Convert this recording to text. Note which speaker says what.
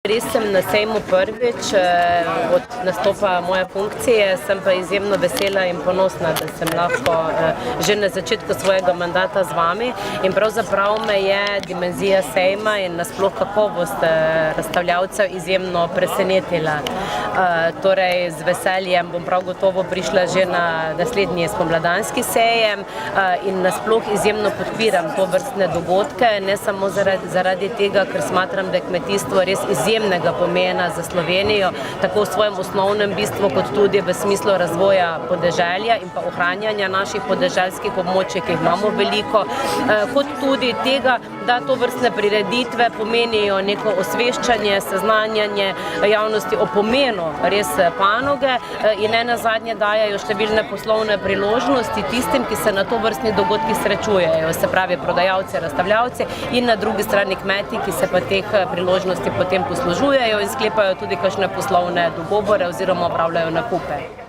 Speaker 1: Res sem na sejmu prvič od nastopa moje funkcije, sem pa izjemno vesela in ponosna, da sem lahko že na začetku svojega mandata z vami in pravzaprav me je dimenzija sejma in nasploh kakovost razstavljavcev izjemno presenetila. Torej z veseljem bom prav gotovo prišla že na naslednji spomladanski sejem in nasploh izjemno podpiram tovrstne dogodke, ne samo zaradi tega, ker smatram, da je kmetijstvo res izjemnega pomena za Slovenijo, tako v svojem osnovnem bistvu, kot tudi v smislu razvoja podeželja in pa ohranjanja naših podeželskih območij, ki jih imamo veliko, kot tudi tega, da tovrstne prireditve pomenijo neko osveščanje, seznanjanje javnosti o pomenu res panoge in ne nazadnje dajajo številne poslovne priložnosti tistim, ki se na tovrstnih dogodkih srečujejo, se pravi prodajalci, razstavljavci in na drugi strani kmeti, ki se pa teh priložnosti potem poslužujejo in sklepajo tudi kakšne poslovne dogovore oziroma opravljajo nakupe.